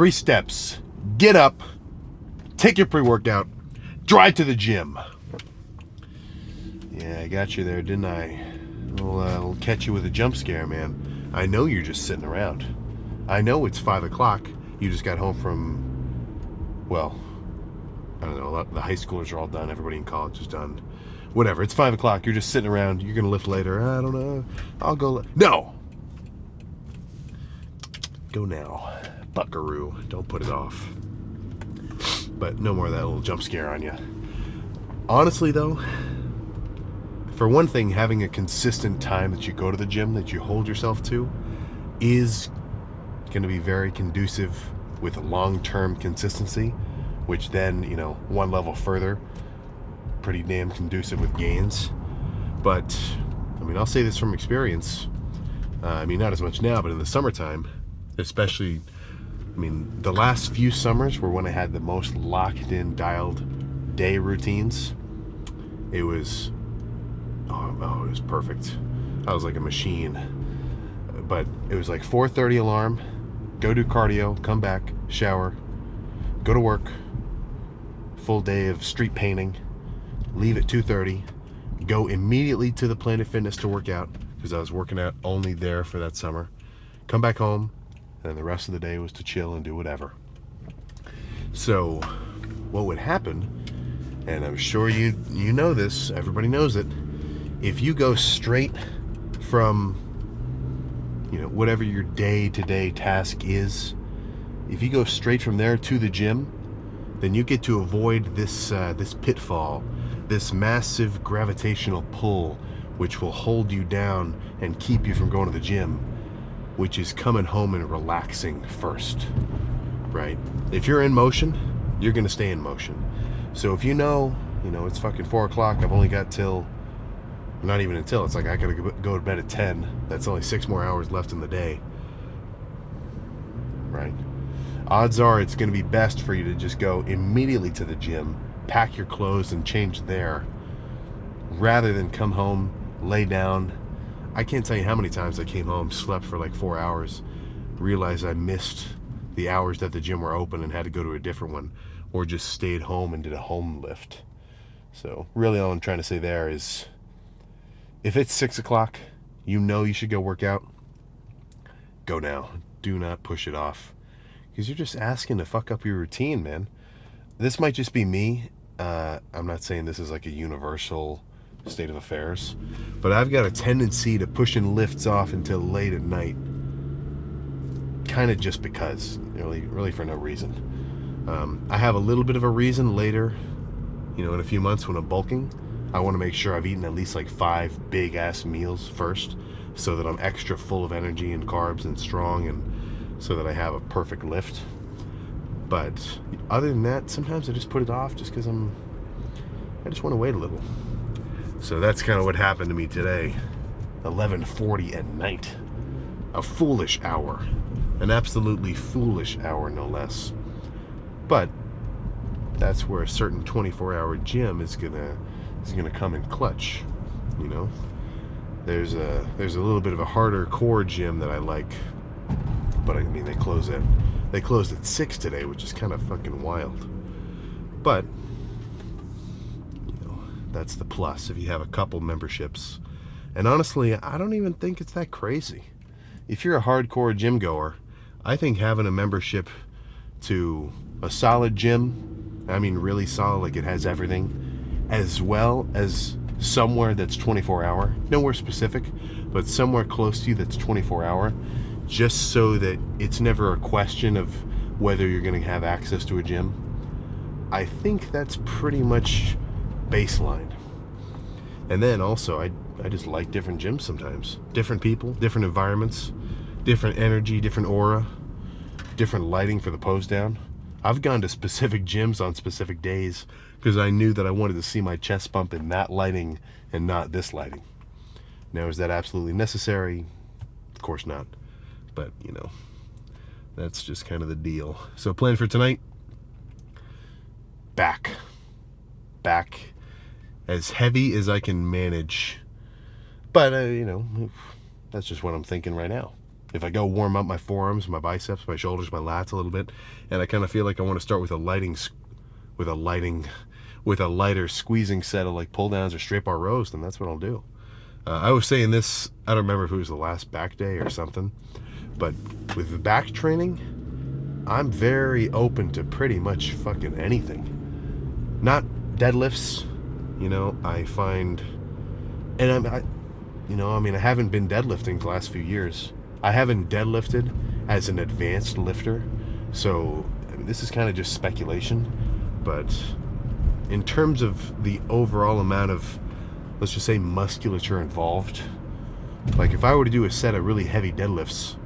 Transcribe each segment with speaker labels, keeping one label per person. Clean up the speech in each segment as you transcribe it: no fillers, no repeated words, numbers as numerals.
Speaker 1: 3 steps. Get up, take your pre-workout, drive to the gym. Yeah, I got you there, didn't I? I'll catch you with a jump scare, man. I know you're just sitting around. I know it's 5 o'clock. You just got home from, well, I don't know, the high schoolers are all done. Everybody in college is done. Whatever, it's 5 o'clock. You're just sitting around. You're going to lift later. I don't know. I'll go. No! Go now, buckaroo. Don't put it off. But no more of that little jump scare on you. Honestly, though, for one thing, having a consistent time that you go to the gym, that you hold yourself to, is going to be very conducive with long-term consistency, which then, one level further, pretty damn conducive with gains. But, I'll say this from experience. Not as much now, but in the summertime, especially, the last few summers were when I had the most locked in, dialed day routines. It was perfect. I was like a machine. But it was like 4:30 alarm, go do cardio, come back, shower, go to work, full day of street painting, leave at 2:30, go immediately to the Planet Fitness to work out, because I was working out only there for that summer, come back home, and the rest of the day was to chill and do whatever. So what would happen, and I'm sure you know this, everybody knows it, if you go straight from whatever your day-to-day task is, if you go straight from there to the gym, then you get to avoid this pitfall, this massive gravitational pull, which will hold you down and keep you from going to the gym, which is coming home and relaxing first, right? If you're in motion, you're going to stay in motion. So if it's fucking 4 o'clock, I've only got till, not even until, it's like I gotta go to bed at 10. That's only 6 more hours left in the day, right? Odds are it's going to be best for you to just go immediately to the gym, pack your clothes and change there, rather than come home, lay down. I can't tell you how many times I came home, slept for like 4 hours, realized I missed the hours that the gym were open and had to go to a different one, or just stayed home and did a home lift. So really all I'm trying to say there is, if it's 6 o'clock, you should go work out, go now. Do not push it off, because you're just asking to fuck up your routine, man. This might just be me. I'm not saying this is like a universal state of affairs, but I've got a tendency to pushing lifts off until late at night, kind of just because, really for no reason. I have a little bit of a reason later, in a few months when I'm bulking. I want to make sure I've eaten at least like 5 big ass meals first, so that I'm extra full of energy and carbs and strong, and so that I have a perfect lift. But other than that, sometimes I just put it off just because I just want to wait a little. So that's kind of what happened to me today. 11:40 at night. A foolish hour. An absolutely foolish hour, no less. But that's where a certain 24-hour gym is gonna come in clutch. There's a little bit of a harder core gym that I like, but they closed at 6 today, which is kind of fucking wild. But that's the plus if you have a couple memberships. And honestly, I don't even think it's that crazy. If you're a hardcore gym goer, I think having a membership to a solid gym, really solid, like it has everything, as well as somewhere that's 24-hour, nowhere specific, but somewhere close to you that's 24-hour, just so that it's never a question of whether you're going to have access to a gym. I think that's pretty much baseline. And then also, I just like different gyms sometimes. Different people, different environments, different energy, different aura, different lighting for the pose down. I've gone to specific gyms on specific days because I knew that I wanted to see my chest bump in that lighting and not this lighting. Now, is that absolutely necessary? Of course not. But, that's just kind of the deal. So plan for tonight, back as heavy as I can manage. But, that's just what I'm thinking right now. If I go warm up my forearms, my biceps, my shoulders, my lats a little bit, and I kind of feel like I want to start with a lighter squeezing set of like pull downs or straight bar rows, then that's what I'll do. I was saying this, I don't remember if it was the last back day or something, but with the back training, I'm very open to pretty much fucking anything. Not deadlifts, I find, and I haven't been deadlifting the last few years. I haven't deadlifted as an advanced lifter, so this is kind of just speculation, but in terms of the overall amount of, let's just say, musculature involved, like if I were to do a set of really heavy deadlifts,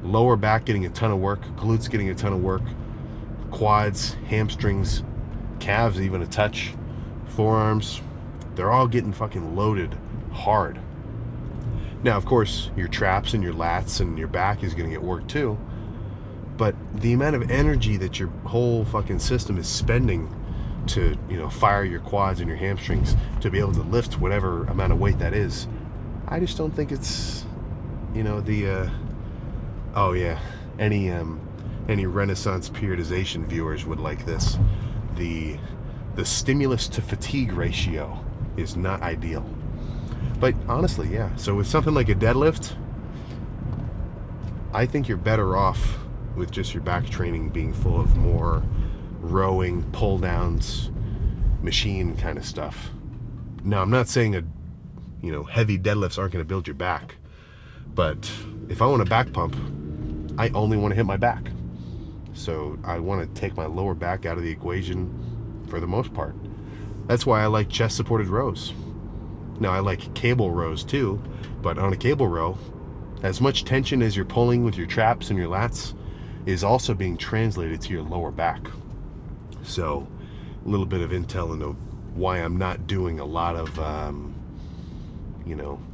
Speaker 1: lower back getting a ton of work, glutes getting a ton of work, quads, hamstrings, calves even a touch, forearms, they're all getting fucking loaded hard. Now, of course, your traps and your lats and your back is going to get worked too, but the amount of energy that your whole fucking system is spending to, fire your quads and your hamstrings to be able to lift whatever amount of weight that is, I just don't think it's, any Renaissance periodization viewers would like this. The stimulus to fatigue ratio is not ideal. But honestly, yeah. So with something like a deadlift, I think you're better off with just your back training being full of more rowing, pull downs, machine kind of stuff. Now, I'm not saying heavy deadlifts aren't going to build your back, but if I want a back pump, I only want to hit my back. So I want to take my lower back out of the equation for the most part. That's why I like chest supported rows. Now, I like cable rows too, but on a cable row, as much tension as you're pulling with your traps and your lats is also being translated to your lower back. So a little bit of intel into why I'm not doing a lot of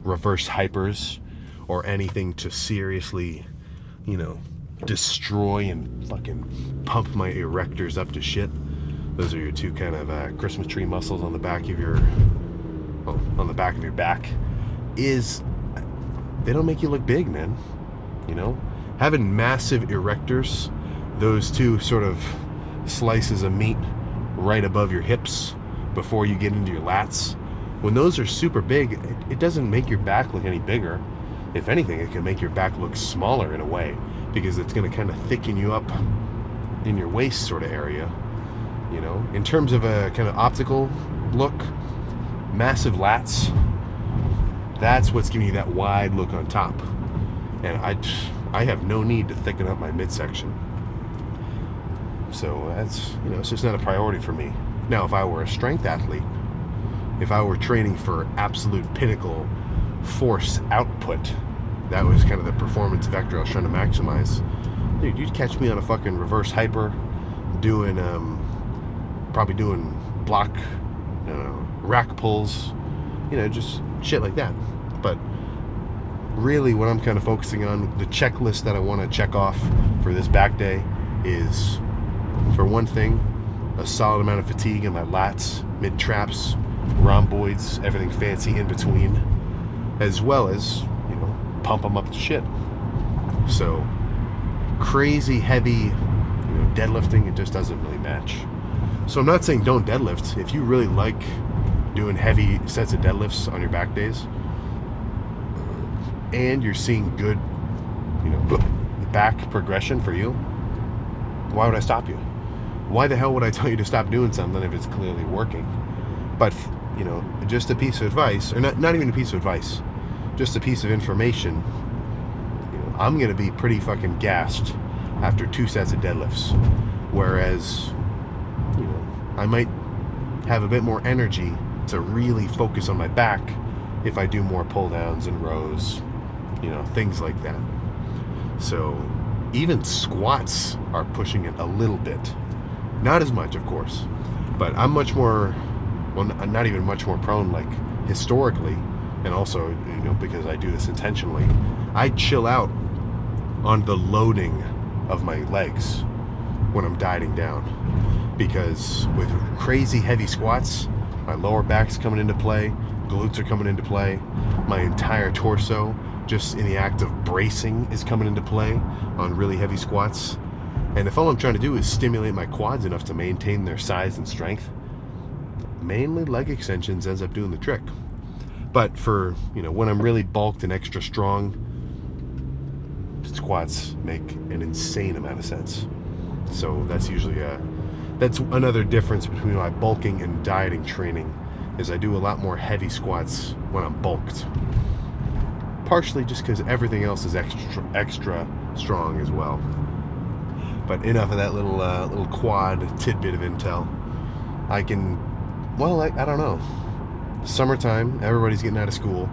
Speaker 1: reverse hypers or anything to seriously destroy and fucking pump my erectors up to shit. Those are your two kind of Christmas tree muscles on the back of your back. Is they don't make you look big, man. Having massive erectors, those two sort of slices of meat right above your hips before you get into your lats, when those are super big, it doesn't make your back look any bigger. If anything, it can make your back look smaller in a way, because it's going to kind of thicken you up in your waist sort of area. In terms of a kind of optical look, massive lats, that's what's giving you that wide look on top. And I have no need to thicken up my midsection. So that's, it's just not a priority for me. Now, if I were a strength athlete, if I were training for absolute pinnacle force output, that was kind of the performance vector I was trying to maximize. Dude, you'd catch me on a fucking reverse hyper probably doing block rack pulls, just shit like that. But really what I'm kind of focusing on, the checklist that I want to check off for this back day is, for one thing, a solid amount of fatigue in my lats, mid traps, rhomboids, everything fancy in between, as well as, pump them up to shit. So crazy heavy, deadlifting, it just doesn't really match. So I'm not saying don't deadlift. If you really like doing heavy sets of deadlifts on your back days, and you're seeing good, back progression for you, why would I stop you? Why the hell would I tell you to stop doing something if it's clearly working? But, just a piece of advice, or not even a piece of advice, just a piece of information, I'm going to be pretty fucking gassed after 2 sets of deadlifts. Whereas, I might have a bit more energy to really focus on my back if I do more pull downs and rows, things like that. So even squats are pushing it a little bit. Not as much, of course, but I'm much more, well, not even much more prone, like historically, and also, because I do this intentionally, I chill out on the loading of my legs when I'm dieting down. Because with crazy heavy squats, my lower back's coming into play, glutes are coming into play, my entire torso, just in the act of bracing is coming into play on really heavy squats. And if all I'm trying to do is stimulate my quads enough to maintain their size and strength, mainly leg extensions ends up doing the trick. But for, when I'm really bulked and extra strong, squats make an insane amount of sense. So that's usually that's another difference between my bulking and dieting training, is I do a lot more heavy squats when I'm bulked. Partially just because everything else is extra strong as well. But enough of that little quad tidbit of intel. I don't know. Summertime, everybody's getting out of school.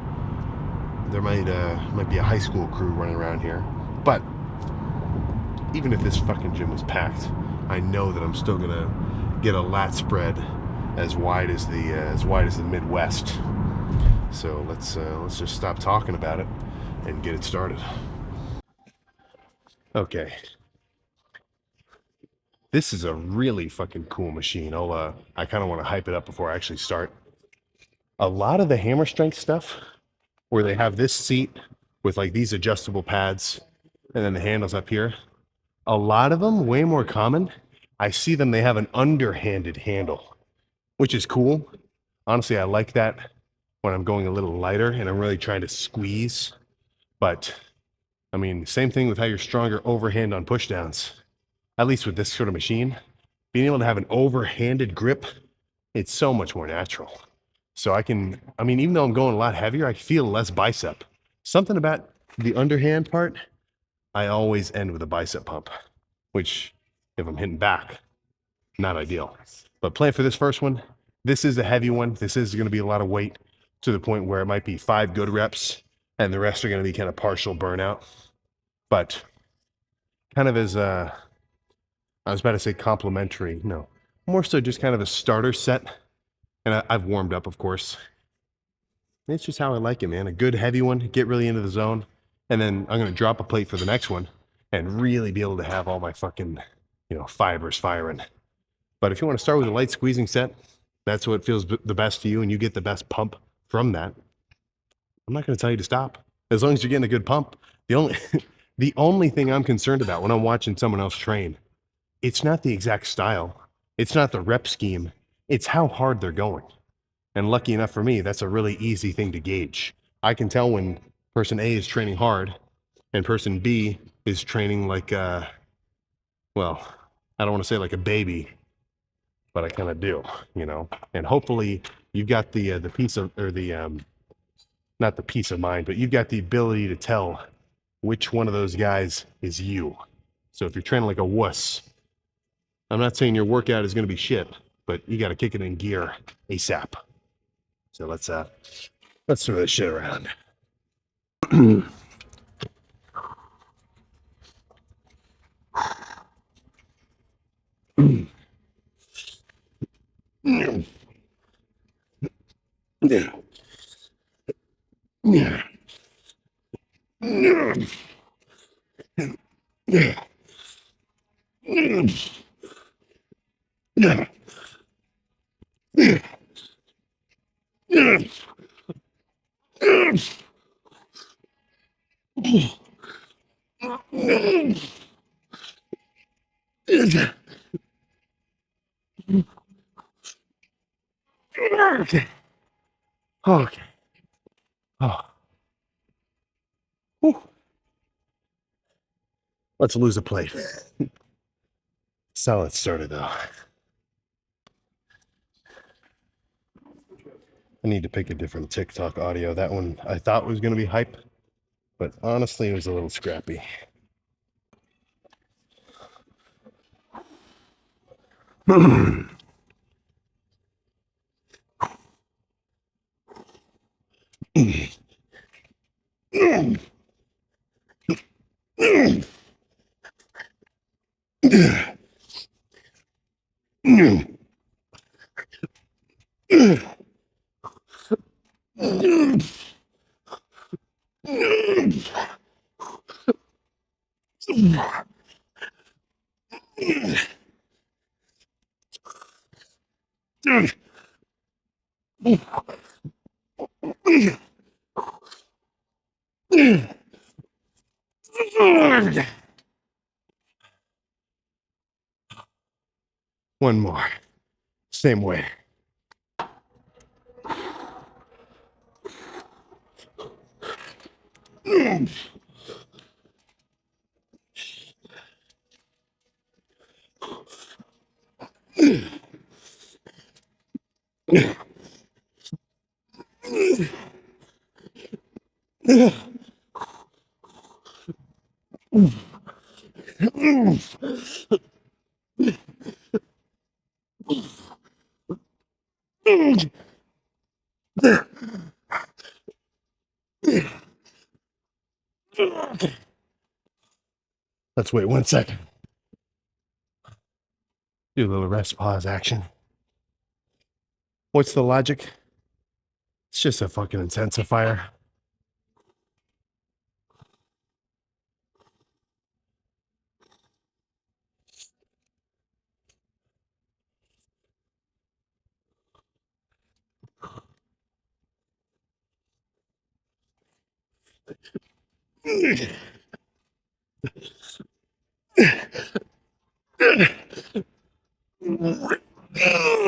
Speaker 1: There might be a high school crew running around here. But even if this fucking gym was packed, I know that I'm still gonna get a lat spread as wide as the Midwest. So let's just stop talking about it and get it started. Okay. This is a really fucking cool machine. I kind of want to hype it up before I actually start. A lot of the hammer strength stuff, where they have this seat with like these adjustable pads and then the handles up here, a lot of them, way more common, I see them, they have an underhanded handle, which is cool. Honestly, I like that when I'm going a little lighter and I'm really trying to squeeze. But I mean, same thing with how you're stronger overhand on pushdowns. At least with this sort of machine, being able to have an overhanded grip, it's so much more natural. So even though I'm going a lot heavier, I feel less bicep. Something about the underhand part, I always end with a bicep pump, which if I'm hitting back, not ideal. But plan for this first one. This is a heavy one. This is going to be a lot of weight, to the point where it might be 5 good reps and the rest are going to be kind of partial burnout. But kind of as I was about to say complimentary, no, more so just kind of a starter set. And I've warmed up, of course. It's just how I like it, man. A good heavy one, get really into the zone. And then I'm going to drop a plate for the next one and really be able to have all my fucking, fibers firing. But if you want to start with a light squeezing set, that's what feels the best to you and you get the best pump from that, I'm not going to tell you to stop. As long as you're getting a good pump. The only thing I'm concerned about when I'm watching someone else train, it's not the exact style. It's not the rep scheme. It's how hard they're going. And lucky enough for me, that's a really easy thing to gauge. I can tell when person A is training hard and person B is training like, I don't want to say like a baby, but I kind of do, And hopefully you've got the piece of, or the, not the peace of mind, but you've got the ability to tell which one of those guys is you. So if you're training like a wuss, I'm not saying your workout is going to be shit, but you got to kick it in gear ASAP. So let's throw this shit around. Okay. Okay. Oh. Whew. Let's lose a plate. So let's start it though. I need to pick a different TikTok audio. That one I thought was going to be hype, but honestly, it was a little scrappy. One more. Same way. Let's wait 1 second. Do a little rest pause action. What's the logic? It's just a fucking intensifier.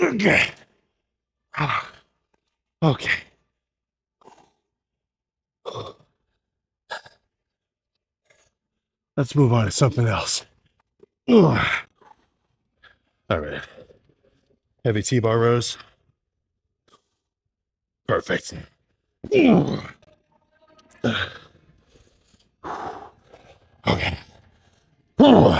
Speaker 1: Okay. Okay. Let's move on to something else. All right. Heavy T-bar rows. Perfect. Okay. Oh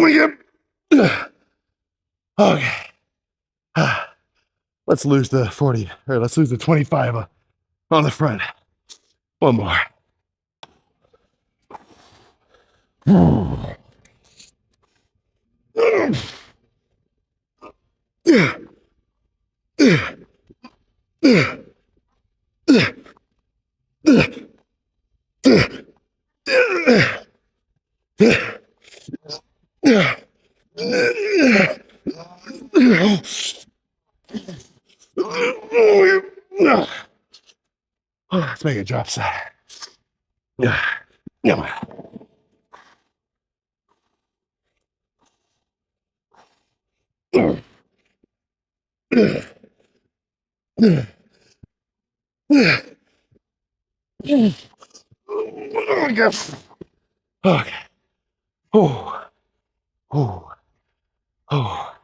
Speaker 1: my god. Okay. Let's lose the 40, or let's lose the 25 on the front. One more. Let's make it drop side. Yeah. Okay. Oh. Oh. Oh.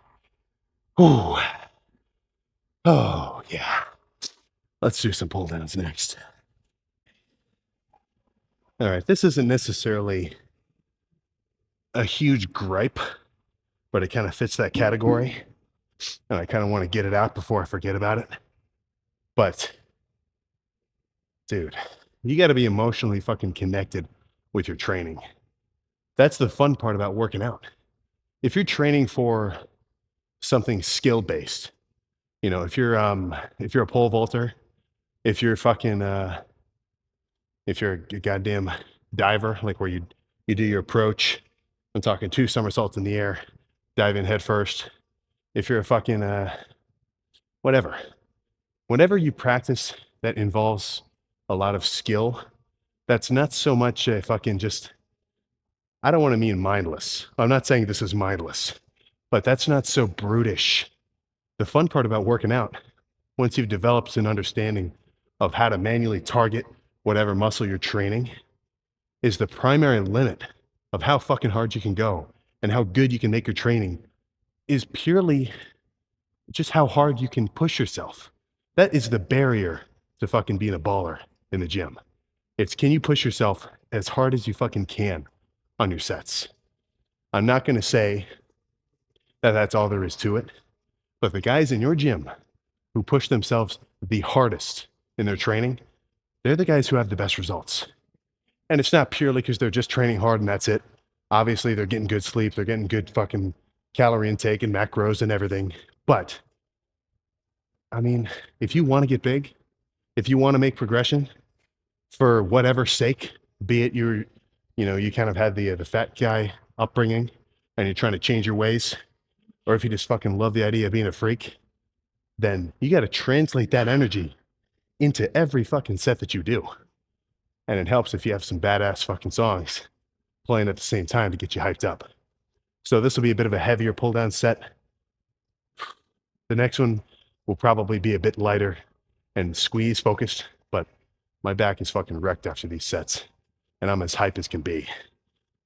Speaker 1: Oh. Oh, yeah. Let's do some pull downs next. All right. This isn't necessarily a huge gripe, but it kind of fits that category. And I kind of want to get it out before I forget about it. But, dude, you got to be emotionally fucking connected with your training. That's the fun part about working out. If you're training for something skill based, you know, if you're a pole vaulter, if you're fucking if you're a goddamn diver, like where you do your approach, I'm talking 2 somersaults in the air, dive in head first. If you're a fucking whatever, whenever you practice that involves a lot of skill, that's not so much a fucking just, I don't want to mean mindless. I'm not saying this is mindless, but that's not so brutish. The fun part about working out, once you've developed an understanding of how to manually target whatever muscle you're training, is the primary limit of how fucking hard you can go and how good you can make your training is purely just how hard you can push yourself. That is the barrier to fucking being a baller in the gym. It's, can you push yourself as hard as you fucking can on your sets? I'm not going to say that that's all there is to it, but the guys in your gym who push themselves the hardest in their training, they're the guys who have the best results. And it's not purely because they're just training hard and that's it. Obviously, they're getting good sleep, they're getting good fucking calorie intake and macros and everything. But I mean, if you want to get big, if you want to make progression, for whatever sake, be it you kind of had the fat guy upbringing and you're trying to change your ways, or if you just fucking love the idea of being a freak, then you got to translate that energy into every fucking set that you do. And it helps if you have some badass fucking songs playing at the same time to get you hyped up. So this will be a bit of a heavier pull down set. The next one will probably be a bit lighter and squeeze focused, but my back is fucking wrecked after these sets, and I'm as hype as can be.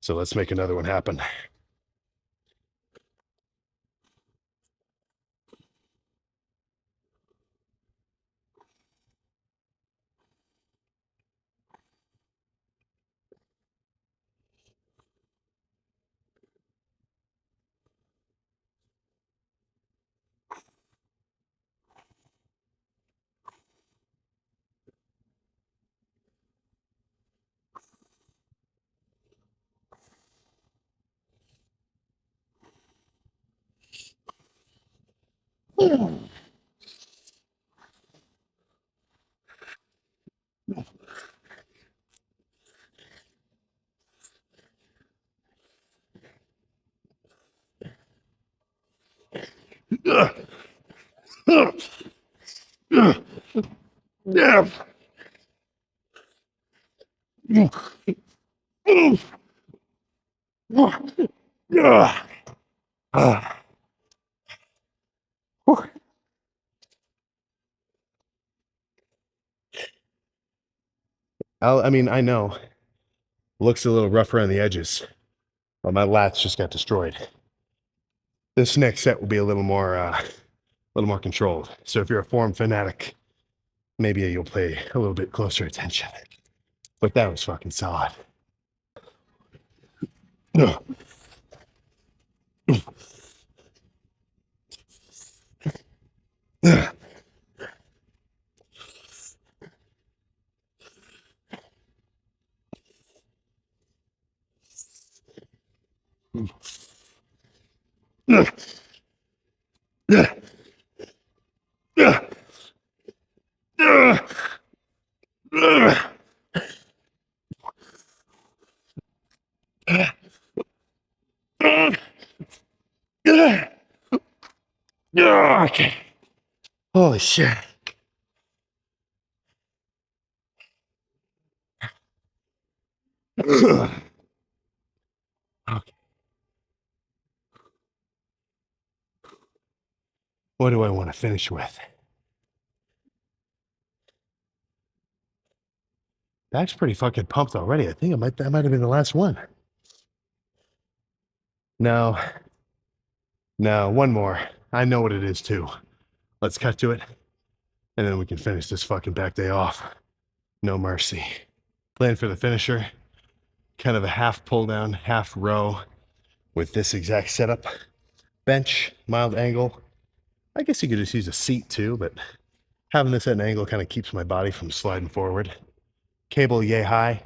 Speaker 1: So let's make another one happen. I mean, I know looks a little rough around the edges, but my lats just got destroyed. This next set will be a little more controlled. So if you're a form fanatic, maybe you'll pay a little bit closer attention. But that was fucking solid. Okay. Holy shit. Okay. What do I want to finish with? That's pretty fucking pumped already. I think that might have been the last one. No, no, one more. I know what it is too. Let's cut to it, and then we can finish this fucking back day off. No mercy. Plan for the finisher. Kind of a half pull down, half row with this exact setup. Bench, mild angle. I guess you could just use a seat too, but having this at an angle kind of keeps my body from sliding forward. Cable yay high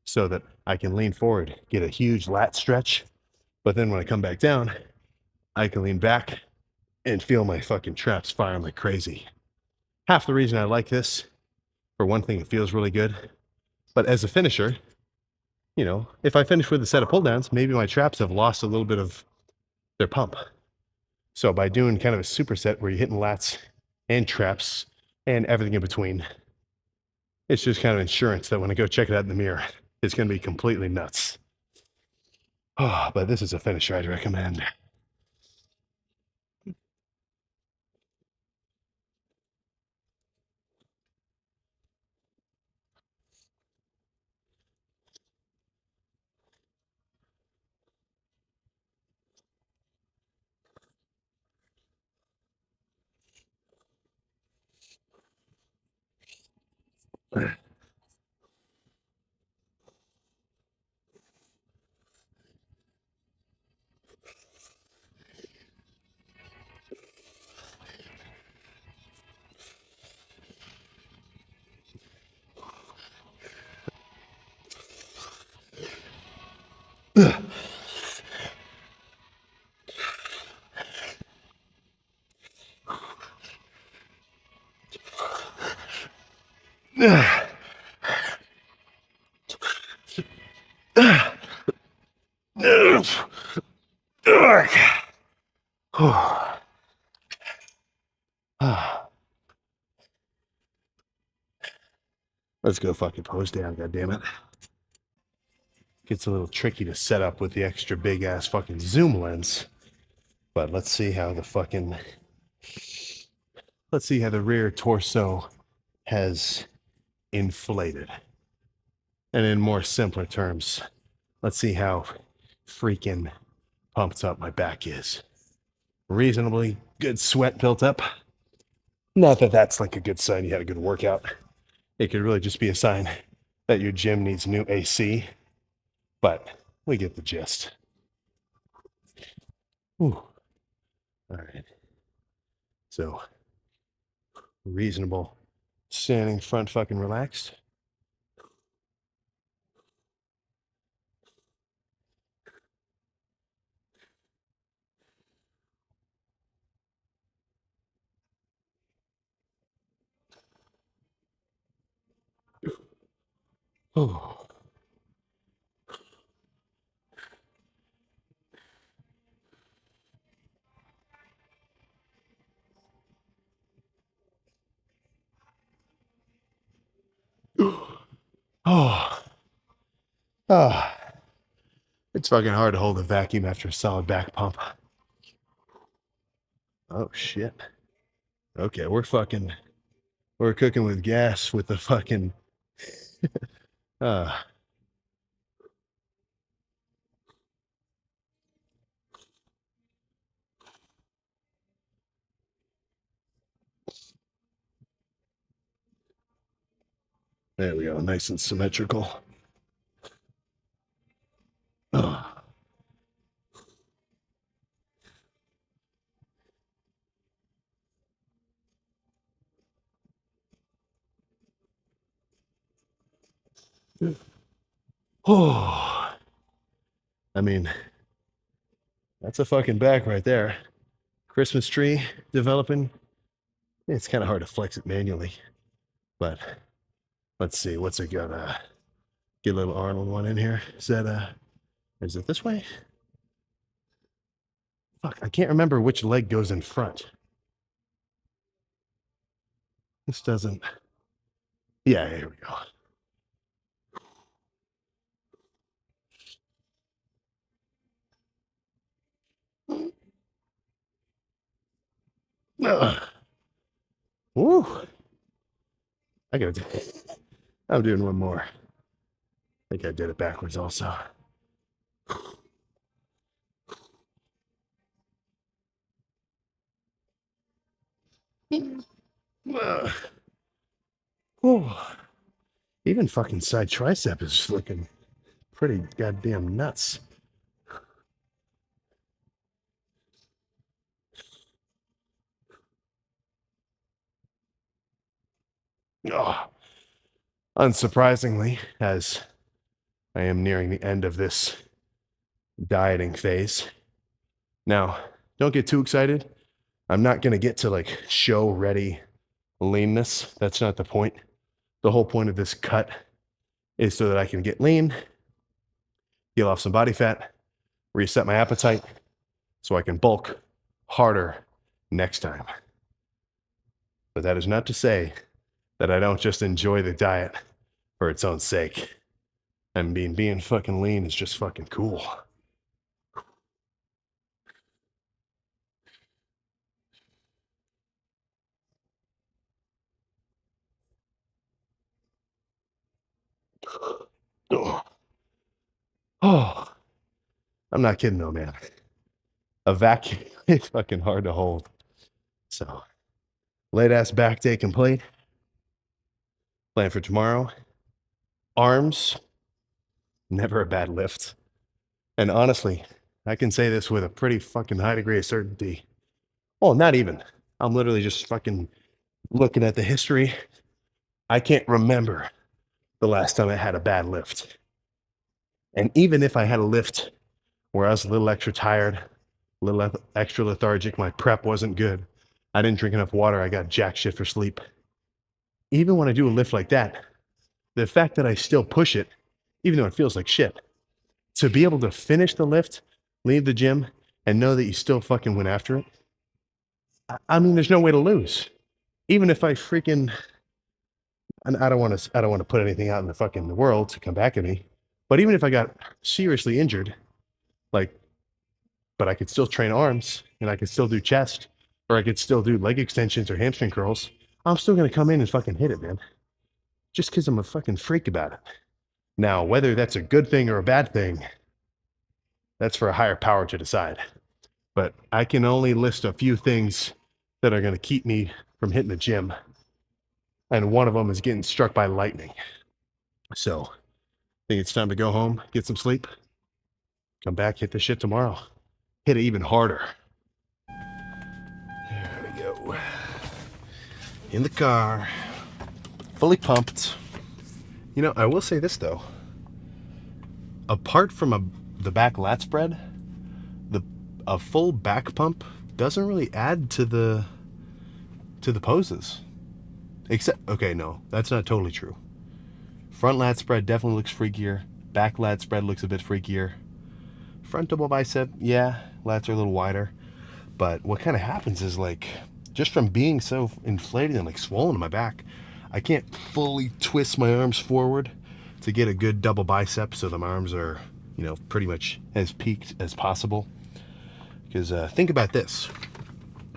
Speaker 1: so that I can lean forward, get a huge lat stretch. But then when I come back down, I can lean back and feel my fucking traps firing like crazy. Half the reason I like this, for one thing, it feels really good. But as a finisher, if I finish with a set of pull downs, maybe my traps have lost a little bit of their pump. So by doing kind of a superset where you're hitting lats and traps and everything in between, it's just kind of insurance that when I go check it out in the mirror, it's going to be completely nuts. Oh, but this is a finisher I'd recommend. Let's go fucking pose down, goddammit. Gets a little tricky to set up with the extra big ass fucking zoom lens. But let's see how the rear torso has inflated. And in more simpler terms, let's see how freaking pumped up my back is. Reasonably good sweat built up. Not that that's like a good sign you had a good workout. It could really just be a sign that your gym needs new AC. But we get the gist. Ooh. All right. So reasonable standing front fucking relaxed. Oh. Oh. Oh. It's fucking hard to hold a vacuum after a solid back pump. Oh shit. Okay, we're cooking with gas with the fucking uh there we go, nice and symmetrical. Oh. Oh. I mean, that's a fucking back right there. Christmas tree developing. It's kind of hard to flex it manually, but let's see what's it got. Get a little Arnold one in here. Is it this way? Fuck, I can't remember which leg goes in front. This doesn't. Yeah, here we go. Woo! I gotta. I'm doing one more. I think I did it backwards also. Oh, even fucking side tricep is looking pretty goddamn nuts. Oh, unsurprisingly, as I am nearing the end of this dieting phase. Now, don't get too excited. I'm not going to get to like show ready leanness. That's not the point. The whole point of this cut is so that I can get lean, peel off some body fat, reset my appetite so I can bulk harder next time. But that is not to say that I don't just enjoy the diet for its own sake. I mean, being fucking lean is just fucking cool. Oh, oh, I'm not kidding though, man. A vacuum is fucking hard to hold. So, late ass back day complete. Plan for tomorrow. Arms, never a bad lift. And honestly, I can say this with a pretty fucking high degree of certainty. Well, not even. I'm literally just fucking looking at the history. I can't remember the last time I had a bad lift. And even if I had a lift where I was a little extra tired, a little extra lethargic, my prep wasn't good, I didn't drink enough water, I got jack shit for sleep. even when I do a lift like that, the fact that I still push it, even though it feels like shit, to be able to finish the lift, leave the gym, and know that you still fucking went after it. I mean, there's no way to lose. Even if I freaking, and I don't want to put anything out in the fucking world to come back at me, but even if I got seriously injured, like, but I could still train arms and I could still do chest, or I could still do leg extensions or hamstring curls. I'm still gonna come in and fucking hit it, man. Just because I'm a fucking freak about it. Now, whether that's a good thing or a bad thing, that's for a higher power to decide. But I can only list a few things that are going to keep me from hitting the gym. And one of them is getting struck by lightning. So I think it's time to go home, get some sleep, come back, hit the shit tomorrow. Hit it even harder. There we go. In the car, fully pumped. You know, I will say this though. Apart from the back lat spread, a full back pump doesn't really add to the poses. Except, okay, no, that's not totally true. Front lat spread definitely looks freakier. Back lat spread looks a bit freakier. Front double bicep, yeah, lats are a little wider. But what kind of happens is, like, just from being so inflated and like swollen in my back, I can't fully twist my arms forward to get a good double bicep so that my arms are, you know, pretty much as peaked as possible. Because think about this.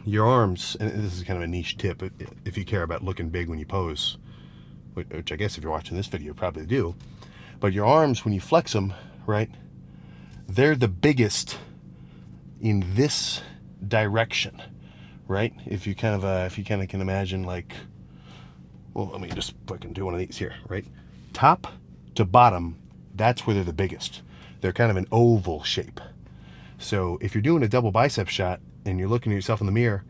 Speaker 1: Your arms, and this is kind of a niche tip if you care about looking big when you pose, which I guess if you're watching this video you probably do, but your arms, when you flex them, right, they're the biggest in this direction, right? If you kind of can imagine, like, well, let me just fucking do one of these here, right? Top to bottom, that's where they're the biggest. They're kind of an oval shape. So if you're doing a double bicep shot and you're looking at yourself in the mirror,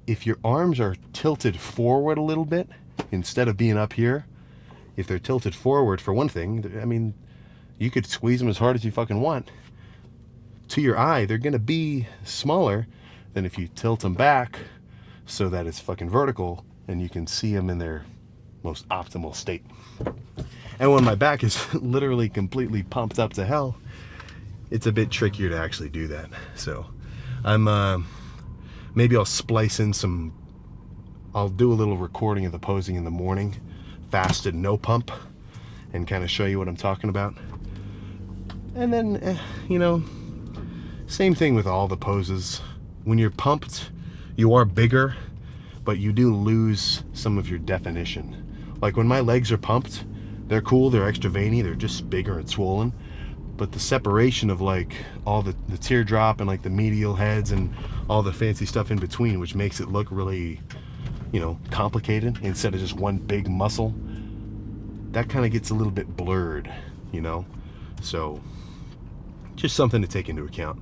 Speaker 1: if your arms are tilted forward a little bit, instead of being up here, if they're tilted forward, for one thing, I mean, you could squeeze them as hard as you fucking want. To your eye, they're going to be smaller than if you tilt them back so that it's fucking vertical and you can see them in their most optimal state. And when my back is literally completely pumped up to hell, it's a bit trickier to actually do that. So I'm maybe I'll splice in some, I'll do a little recording of the posing in the morning, fasted, no pump, and kind of show you what I'm talking about. And then you know, same thing with all the poses. When you're pumped, you are bigger, but you do lose some of your definition. Like when my legs are pumped, they're cool, they're extra veiny, they're just bigger and swollen. But the separation of like all the teardrop and like the medial heads and all the fancy stuff in between, which makes it look really, you know, complicated instead of just one big muscle, that kind of gets a little bit blurred, you know? So just something to take into account.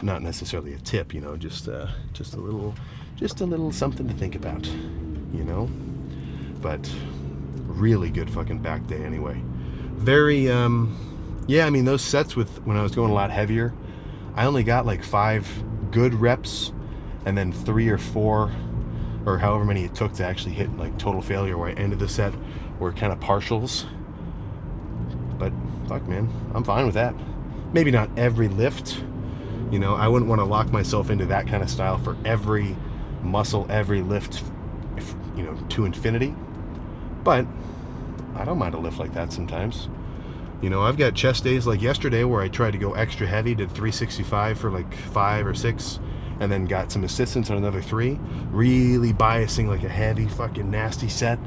Speaker 1: Not necessarily a tip, you know, just a little something to think about, you know? But really good fucking back day anyway. Very, yeah, I mean, those sets when I was going a lot heavier, I only got like 5 good reps, and then 3 or 4, or however many it took to actually hit like total failure where I ended the set, were kind of partials. But fuck, man, I'm fine with that. Maybe not every lift, you know, I wouldn't want to lock myself into that kind of style for every muscle, every lift, you know, to infinity. But I don't mind a lift like that sometimes. You know, I've got chest days like yesterday where I tried to go extra heavy, did 365 for like 5 or 6, and then got some assistance on another 3, really biasing like a heavy fucking nasty set.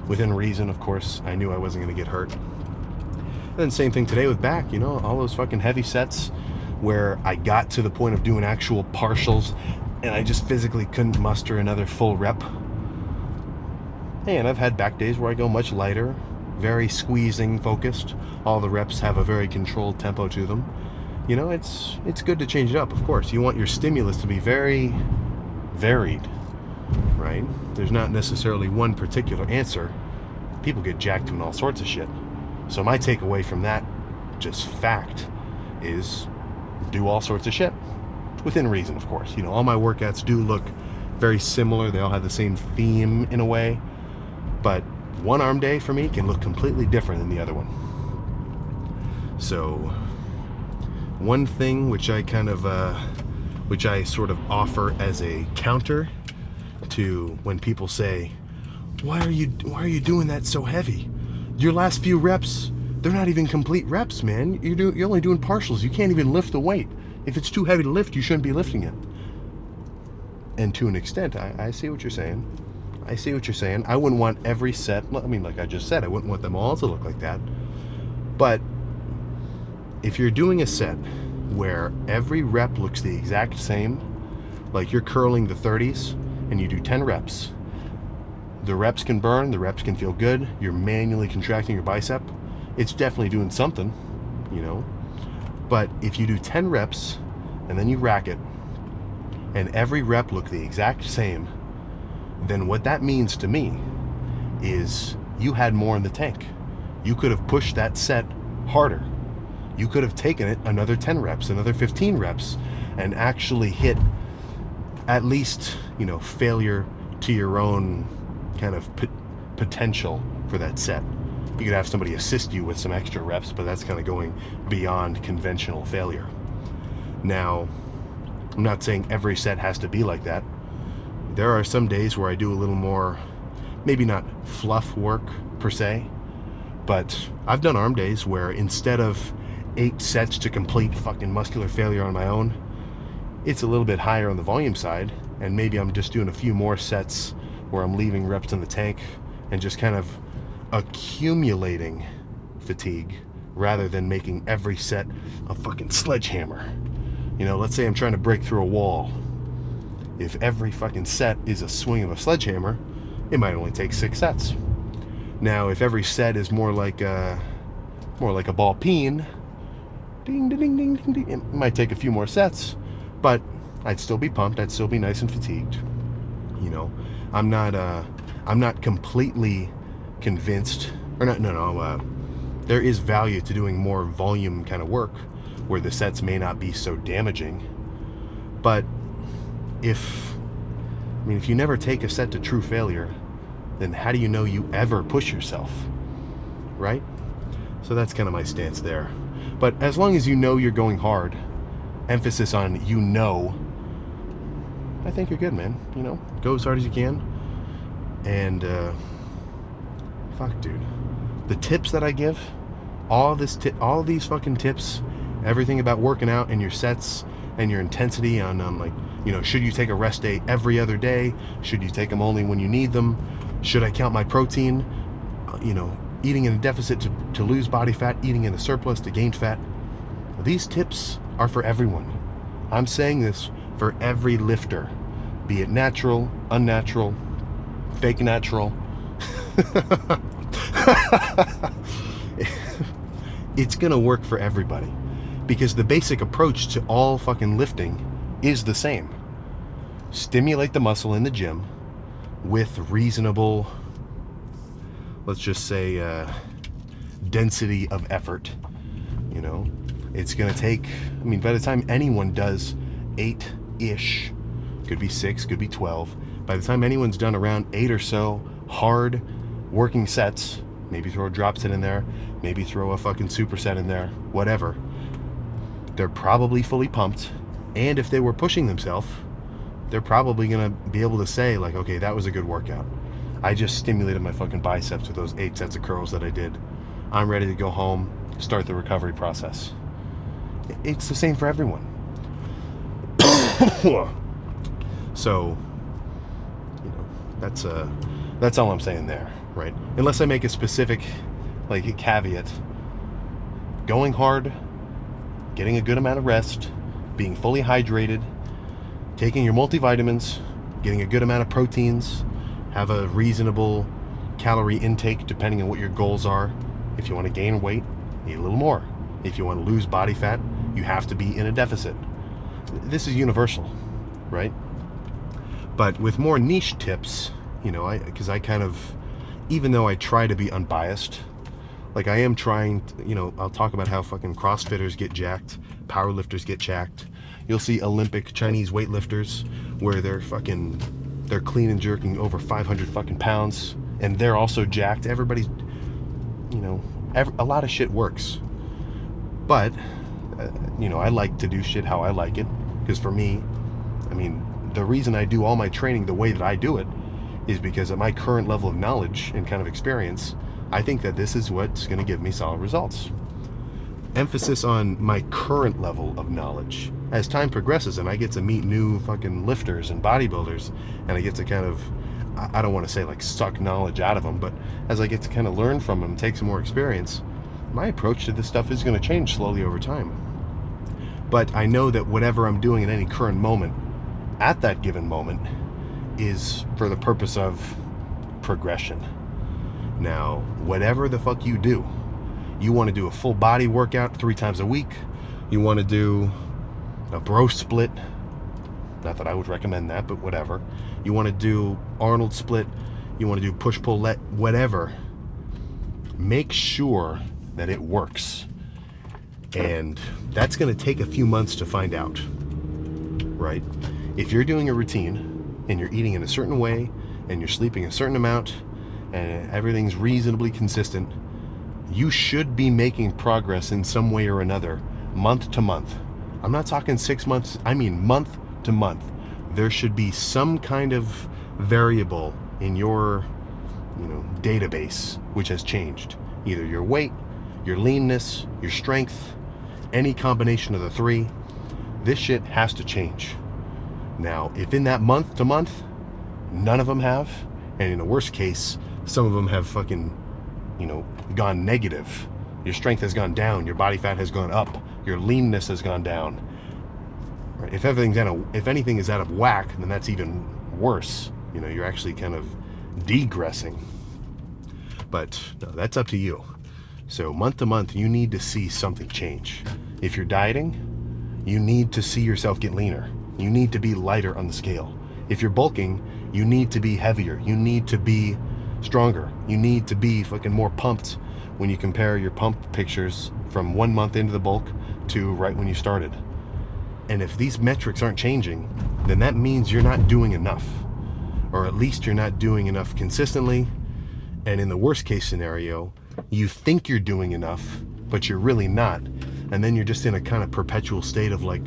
Speaker 1: Within reason, of course. I knew I wasn't going to get hurt. And then same thing today with back, you know, all those fucking heavy sets where I got to the point of doing actual partials and I just physically couldn't muster another full rep. And I've had back days where I go much lighter, very squeezing focused. All the reps have a very controlled tempo to them. You know, it's good to change it up, of course. You want your stimulus to be very varied, right? There's not necessarily one particular answer. People get jacked doing all sorts of shit. So my takeaway from that, just fact, is do all sorts of shit. Within reason, of course. You know, all my workouts do look very similar. They all have the same theme in a way. But one arm day for me can look completely different than the other one. So one thing which I sort of offer as a counter to when people say, why are you doing that so heavy? Your last few reps, they're not even complete reps, man. You're only doing partials. You can't even lift the weight. If it's too heavy to lift, you shouldn't be lifting it. And to an extent, I see what you're saying. I see what you're saying. I wouldn't want every set, I mean, like I just said, I wouldn't want them all to look like that. But if you're doing a set where every rep looks the exact same, like you're curling the 30s and you do 10 reps, the reps can burn, the reps can feel good, you're manually contracting your bicep, it's definitely doing something, you know. But if you do 10 reps and then you rack it and every rep look the exact same, then what that means to me is you had more in the tank. You could have pushed that set harder. You could have taken it another 10 reps, another 15 reps, and actually hit at least, you know, failure to your own kind of potential for that set. You could have somebody assist you with some extra reps, but that's kind of going beyond conventional failure. Now, I'm not saying every set has to be like that. There are some days where I do a little more, maybe not fluff work per se, but I've done arm days where instead of 8 sets to complete fucking muscular failure on my own, it's a little bit higher on the volume side, and maybe I'm just doing a few more sets where I'm leaving reps in the tank and just kind of accumulating fatigue rather than making every set a fucking sledgehammer. You know, let's say I'm trying to break through a wall. If every fucking set is a swing of a sledgehammer, it might only take 6 sets. Now, if every set is more like a ball peen, ding, ding, ding, ding, ding, ding, it might take a few more sets, but I'd still be pumped. I'd still be nice and fatigued. You know, I'm not completely convinced, or not. No. There is value to doing more volume kind of work, where the sets may not be so damaging. But if you never take a set to true failure, then how do you know you ever push yourself, right? So that's kind of my stance there. But as long as you know you're going hard, emphasis on you know, I think you're good, man. You know, go as hard as you can. And fuck, dude, the tips that I give, all these fucking tips, everything about working out and your sets and your intensity on like, you know, should you take a rest day every other day? Should you take them only when you need them? Should I count my protein? You know, eating in a deficit to lose body fat, eating in a surplus to gain fat. These tips are for everyone. I'm saying this for every lifter, be it natural, unnatural, fake natural. It's gonna work for everybody because the basic approach to all fucking lifting is the same. Stimulate the muscle in the gym with reasonable, let's just say, density of effort. You know, it's gonna take, I mean, by the time anyone does 8-ish, could be 6, could be 12, by the time anyone's done around 8 or so hard working sets, maybe throw a drop set in there, maybe throw a fucking superset in there, whatever, they're probably fully pumped. And if they were pushing themselves, they're probably gonna be able to say like, okay, that was a good workout. I just stimulated my fucking biceps with those 8 sets of curls that I did. I'm ready to go home, start the recovery process. It's the same for everyone. So, you know, that's all I'm saying there, right? Unless I make a specific, like, a caveat. Going hard, getting a good amount of rest, being fully hydrated, taking your multivitamins, getting a good amount of proteins, have a reasonable calorie intake depending on what your goals are. If you want to gain weight, eat a little more. If you want to lose body fat, you have to be in a deficit. This is universal, right? But with more niche tips, you know, because I kind of, even though I try to be unbiased, like I am trying to, you know, I'll talk about how fucking CrossFitters get jacked, powerlifters get jacked. You'll see Olympic Chinese weightlifters where they're clean and jerking over 500 fucking pounds and they're also jacked. Everybody's, a lot of shit works. But, I like to do shit how I like it. Because for me, the reason I do all my training the way that I do it is because at my current level of knowledge and kind of experience, I think that this is what's going to give me solid results. Emphasis on my current level of knowledge. As time progresses and I get to meet new fucking lifters and bodybuilders, and I get to kind of, I don't want to say like suck knowledge out of them, but as I get to kind of learn from them, take some more experience, my approach to this stuff is going to change slowly over time. But I know that whatever I'm doing in any current moment, at that given moment, is for the purpose of progression. Now, whatever the fuck you do, you want to do a full body workout 3 times a week, you want to do a bro split, not that I would recommend that, but whatever, you want to do Arnold split, you want to do push-pull let, whatever, make sure that it works. And that's going to take a few months to find out, right? If you're doing a routine and you're eating in a certain way and you're sleeping a certain amount and everything's reasonably consistent, you should be making progress in some way or another, month to month. I'm not talking 6 months, I mean month to month. There should be some kind of variable in your, database which has changed. Either your weight, your leanness, your strength, any combination of the 3. This shit has to change. Now, if in that month to month, none of them have, and in the worst case, some of them have fucking, gone negative. Your strength has gone down, your body fat has gone up, your leanness has gone down. Right? If anything is out of whack, then that's even worse. You're actually kind of degressing. But no, that's up to you. So month to month, you need to see something change. If you're dieting, you need to see yourself get leaner. You need to be lighter on the scale. If you're bulking, you need to be heavier. You need to be stronger. You need to be fucking more pumped when you compare your pump pictures from 1 month into the bulk to right when you started. And if these metrics aren't changing, then that means you're not doing enough. Or at least you're not doing enough consistently. And in the worst case scenario, you think you're doing enough, but you're really not. And then you're just in a kind of perpetual state of like,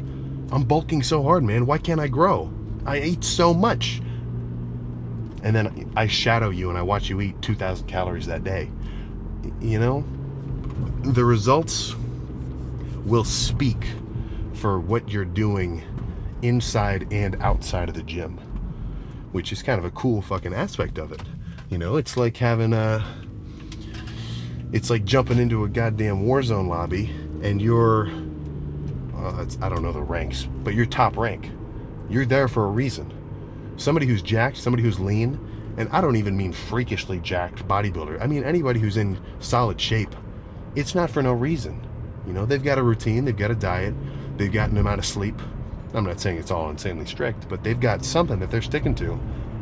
Speaker 1: I'm bulking so hard, man. Why can't I grow? I eat so much. And then I shadow you and I watch you eat 2,000 calories that day. The results will speak for what you're doing inside and outside of the gym, which is kind of a cool fucking aspect of it. It's like it's like jumping into a goddamn Warzone lobby and you're, I don't know the ranks, but you're top rank. You're there for a reason. Somebody who's jacked, somebody who's lean, and I don't even mean freakishly jacked bodybuilder. I mean anybody who's in solid shape. It's not for no reason. They've got a routine, they've got a diet, they've got an amount of sleep. I'm not saying it's all insanely strict, but they've got something that they're sticking to,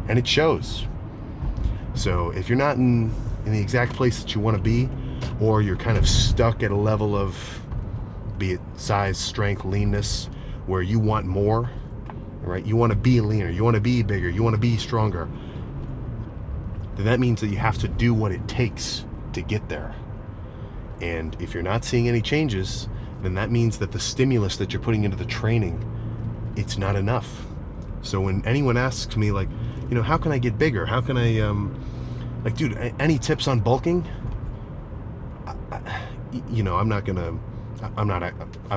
Speaker 1: and it shows. So if you're not in the exact place that you want to be, or you're kind of stuck at a level of, be it size, strength, leanness, where you want more, right? You want to be leaner, you want to be bigger, you want to be stronger, then that means that you have to do what it takes to get there. And if you're not seeing any changes, then that means that the stimulus that you're putting into the training, it's not enough. So when anyone asks me like, how can I get bigger? How can I, dude, any tips on bulking? I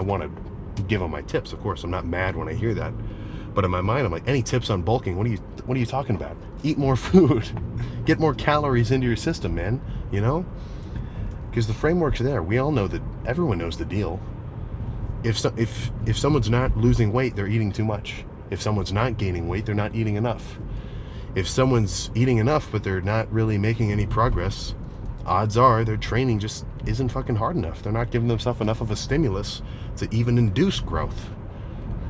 Speaker 1: want to give them my tips, of course. I'm not mad when I hear that. But in my mind, I'm like, any tips on bulking? What are you talking about? Eat more food. Get more calories into your system, man. Because the framework's there. We all know that. Everyone knows the deal. If someone's not losing weight, they're eating too much. If someone's not gaining weight, they're not eating enough. If someone's eating enough, but they're not really making any progress, odds are their training just isn't fucking hard enough. They're not giving themselves enough of a stimulus to even induce growth.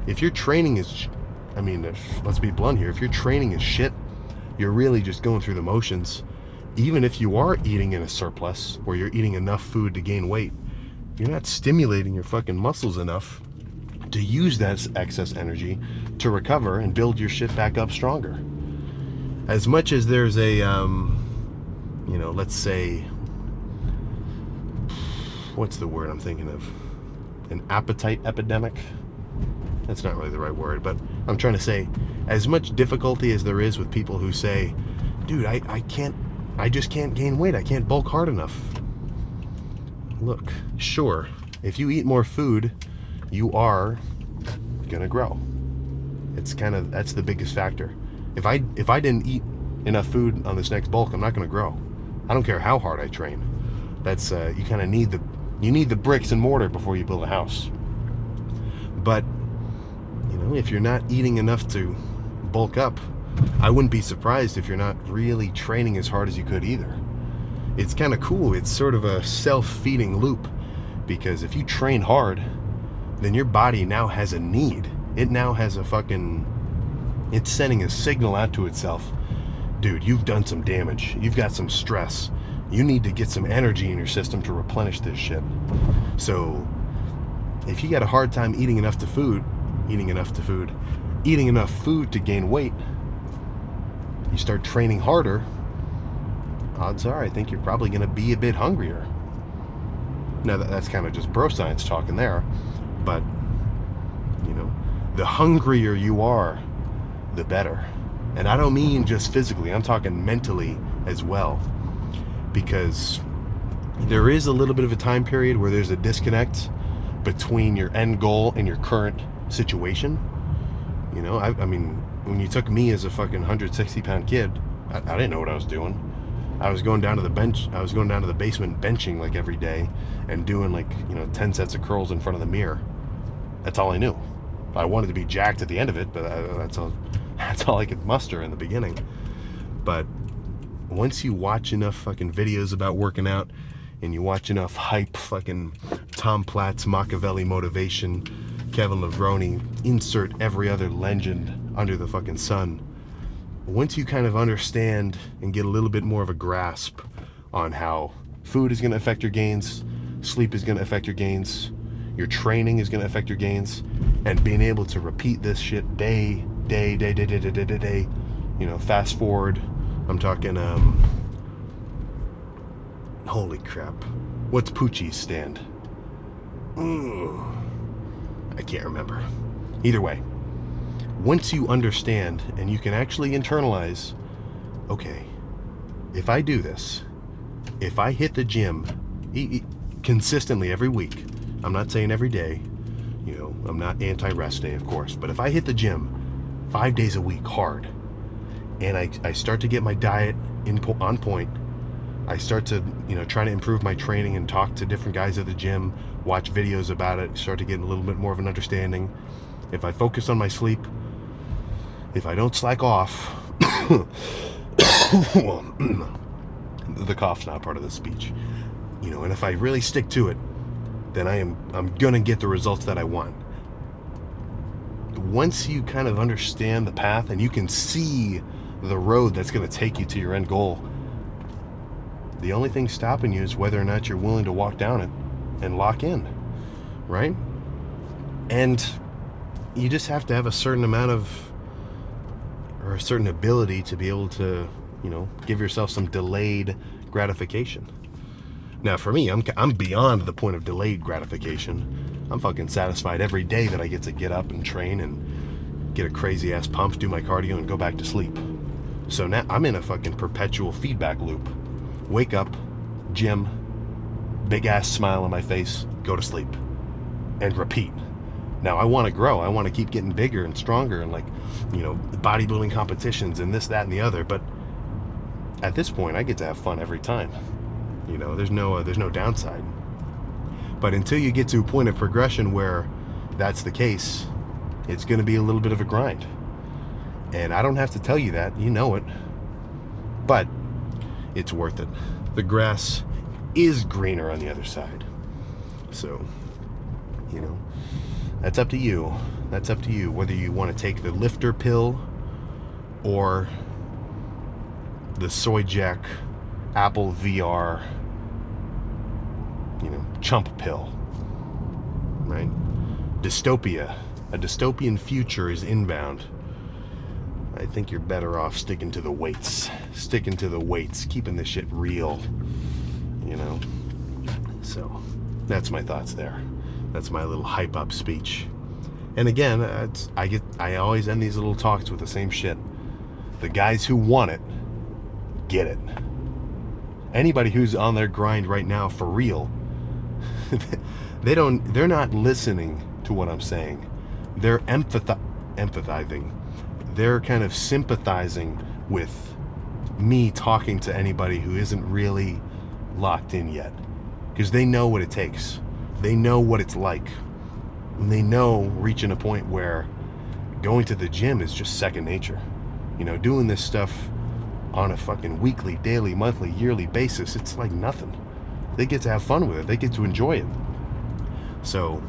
Speaker 1: If your training is, let's be blunt here, if your training is shit, you're really just going through the motions. Even if you are eating in a surplus, or you're eating enough food to gain weight, you're not stimulating your fucking muscles enough to use that excess energy to recover and build your shit back up stronger. As much as there's a you know, let's say, what's the word I'm thinking of? An appetite epidemic? That's not really the right word, but I'm trying to say, as much difficulty as there is with people who say, dude, I just can't gain weight, I can't bulk hard enough. Look, sure, if you eat more food, you are gonna grow. That's the biggest factor. If I didn't eat enough food on this next bulk, I'm not gonna grow. I don't care how hard I train. That's you kind of need the bricks and mortar before you build a house. But you know, if you're not eating enough to bulk up, I wouldn't be surprised if you're not really training as hard as you could either. It's kind of cool. It's sort of a self-feeding loop, because if you train hard, then your body now has a need. It now has it's sending a signal out to itself. Dude, you've done some damage. You've got some stress. You need to get some energy in your system to replenish this shit. So if you got a hard time eating enough food to gain weight, you start training harder, odds are I think you're probably going to be a bit hungrier. Now that's kind of just bro science talking there, but you know, the hungrier you are, the better. And I don't mean just physically, I'm talking mentally as well, because there is a little bit of a time period where there's a disconnect between your end goal and your current situation. You know, I mean, when you took me as a fucking 160-pound kid, I didn't know what I was doing. I was going down to the basement benching like every day and doing like, you know, 10 sets of curls in front of the mirror. That's all I knew. I wanted to be jacked at the end of it, but that's all I could muster in the beginning. But once you watch enough fucking videos about working out, and you watch enough hype, fucking Tom Platz, Machiavelli motivation, Kevin Levrone, insert every other legend under the fucking sun. Once you kind of understand and get a little bit more of a grasp on how food is going to affect your gains, sleep is going to affect your gains, your training is going to affect your gains, and being able to repeat this shit day, you know, fast forward, I'm talking, holy crap, what's Poochie's stand? I can't remember. Either way, once you understand and you can actually internalize, okay, if I do this, if I hit the gym consistently every week, I'm not saying every day, you know, I'm not anti-rest day, of course, but if I hit the gym 5 days a week hard, and I start to get my diet on point, I start to, you know, try to improve my training and talk to different guys at the gym, watch videos about it, start to get a little bit more of an understanding. If I focus on my sleep, if I don't slack off, the cough's not part of the speech, you know, and if I really stick to it, then I'm gonna get the results that I want. Once you kind of understand the path and you can see the road that's gonna take you to your end goal, the only thing stopping you is whether or not you're willing to walk down it and lock in, right? And you just have to have a certain amount of, or a certain ability to be able to, you know, give yourself some delayed gratification. Now for me, I'm beyond the point of delayed gratification. I'm fucking satisfied every day that I get to get up and train and get a crazy ass pump, do my cardio, and go back to sleep. So now I'm in a fucking perpetual feedback loop. Wake up, gym, big ass smile on my face, go to sleep, and repeat. Now I want to grow. I want to keep getting bigger and stronger, and, like, you know, bodybuilding competitions and this, that, and the other. But at this point, I get to have fun every time. You know, there's no downside. But until you get to a point of progression where that's the case, it's going to be a little bit of a grind. And I don't have to tell you that, you know it. But it's worth it. The grass is greener on the other side. So, you know, that's up to you. That's up to you, whether you want to take the lifter pill or the soy jack Apple VR, you know, chump pill, right? Dystopia. A dystopian future is inbound. I think you're better off sticking to the weights. Sticking to the weights, keeping this shit real, you know? So, that's my thoughts there. That's my little hype up speech. And again, I always end these little talks with the same shit. The guys who want it, get it. Anybody who's on their grind right now for real, they're not listening to what I'm saying. They're empathizing. They're kind of sympathizing with me talking to anybody who isn't really locked in yet. Because they know what it takes. They know what it's like. And they know reaching a point where going to the gym is just second nature. You know, doing this stuff on a fucking weekly, daily, monthly, yearly basis, it's like nothing. They get to have fun with it. They get to enjoy it. So,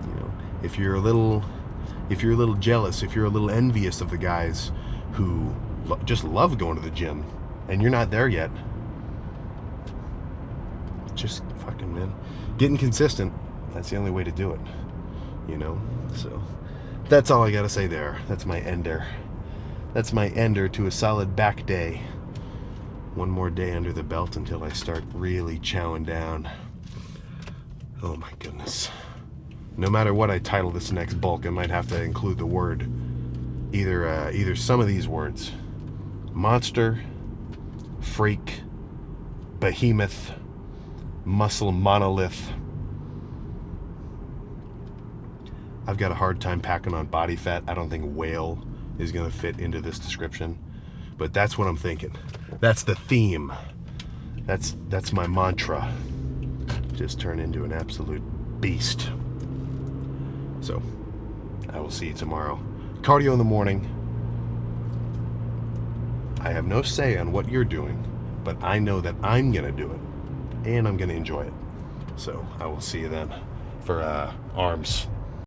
Speaker 1: you know, if you're a little jealous, if you're a little envious of the guys who just love going to the gym and you're not there yet, just fucking, man, getting consistent, that's the only way to do it, you know? So that's all I gotta say there. That's my ender. That's my ender to a solid back day. One more day under the belt until I start really chowing down. Oh my goodness. No matter what I title this next bulk, I might have to include the word, either some of these words: monster, freak, behemoth, muscle monolith. I've got a hard time packing on body fat. I don't think whale is going to fit into this description, but that's what I'm thinking. That's the theme. That's my mantra. Just turn into an absolute beast. So, I will see you tomorrow. Cardio in the morning. I have no say on what you're doing, but I know that I'm going to do it, and I'm going to enjoy it. So, I will see you then for arms.